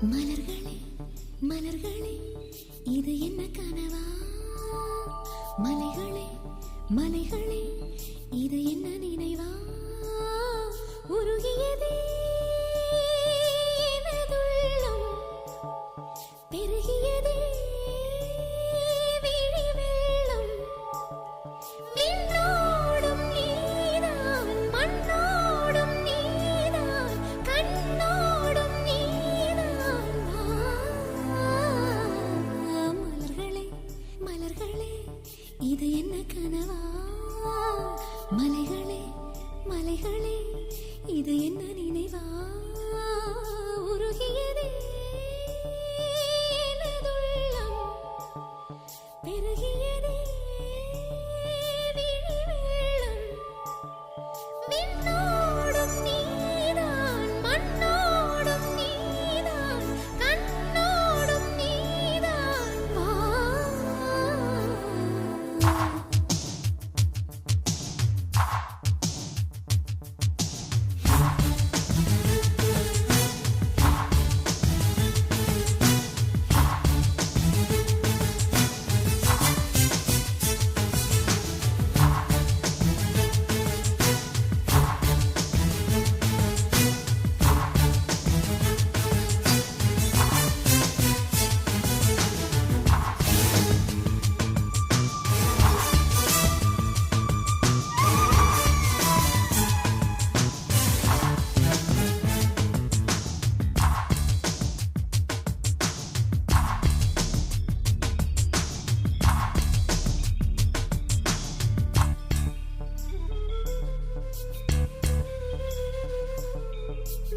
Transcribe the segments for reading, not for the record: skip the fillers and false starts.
மலர்களே மலர்களே இது என்ன கனவா? மலைகளே மலைகளே இது என்ன நினைவா? உருகியதே எனதுள்ளம், பெருகியதே விழி வெள்ளம். விண்ணோடும் நீதான், மண்ணோடும் நீதான், கண்ணோடும் நீதான். மலர்களே மலர்களே இது என்ன கனவா? மலைகளே மலைகளே இது என்ன நினைவா? உருகியதே எனதுள்ளம், பெருகியதே விழி வெள்ளம். விண்ணோடும் நீதான், மண்ணோடும் நீதான், கண்ணோடும் நீதான். வா.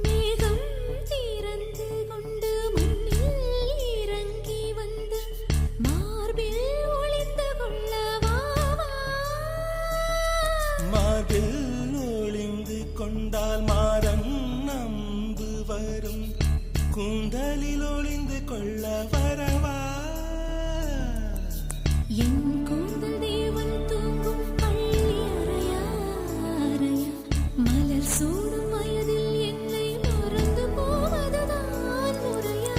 மேகம் திறந்து கொண்டு மண்ணில் இறங்கி வந்து மார்பில் ஒளிந்து கொள்ளவா? மார்பில் ஒளிந்து கொண்டால் மாறன் நம்பு வரும், கூந்தலில் ஒளிந்து கொள்ள வரவா? என் கூந்தல் தேவன் தூங்கும் பள்ளி அறையா அறையா? மலர் சூடும் வயதில் என்னை மறந்து போவதுதான் முறையா?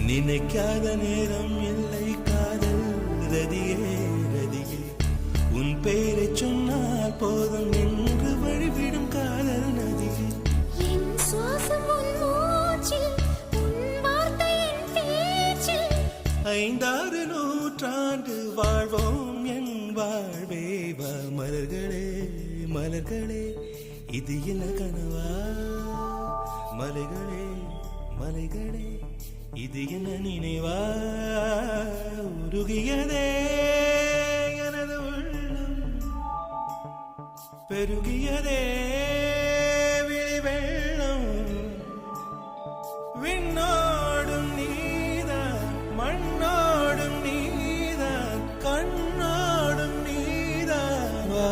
நினைக்காத நேரம் இல்லை காதல் ரதியே ரதியே, உன் பெயரை சொன்னால் போதும் என்று வழிவிடும் காதல் நதியே. என் சுவாசம் உன் மூச்சில், உன் வார்த்தை என் பேச்சில். 5-6 நூற்றாண்டு வாழ்வோம் என் வாழ்வே. வா மலர்களே மலர்களே இது என்ன கனவா? மலைகளே மலைகளே இது என்ன நினைவா? உருகியதே எனது உள்ளம், பெருகியதே விழி வெள்ளம். விண்ணோடும் நீதான், மண்ணோடும் நீதான், கண்ணோடும் நீதான். வா.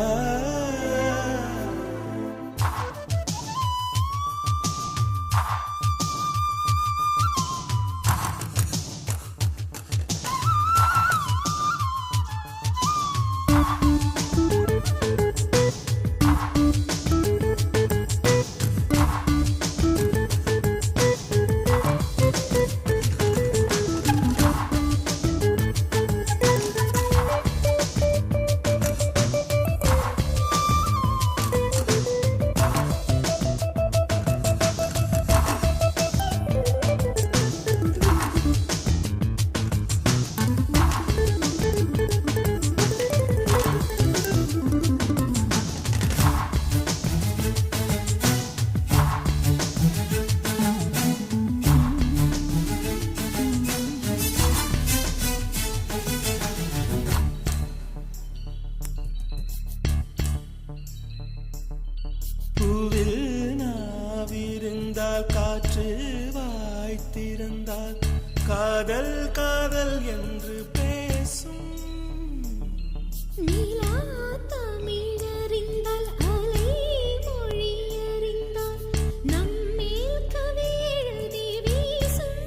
பூவில் நாவிருந்தால் காற்று வாய்த்திருந்தால் காதல் காதல் என்று பேசும். நீலா தமிழறிந்தால் அலை மொழி அறிந்தால் நம்மேல் கவி எழுதி வீசும்.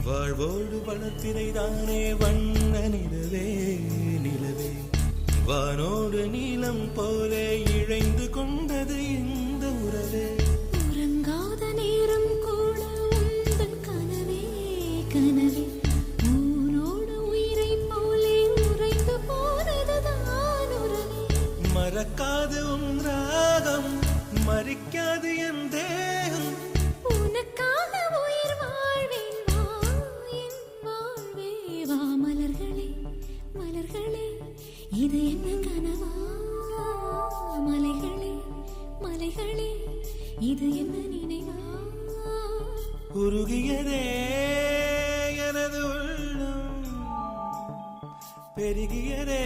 வாழ்வோடு வளர்த்திரைதானே வண்ண நிலவே நிலவே, வானோடு நீலம் போல இழைந்து கொண்டது இந்த உறவே. உறங்காத நேரம் கூட மறிக்காது என் தேகம். உனக்காக உயிர் வாழ்வேன் வா என் வாழ்வே வா மலர்களே மலர்களே இது என்ன கனவா மலைகளே மலைகளே இது என்ன நினைவா உருகியதே எனது உள்ளம் பெருகியதே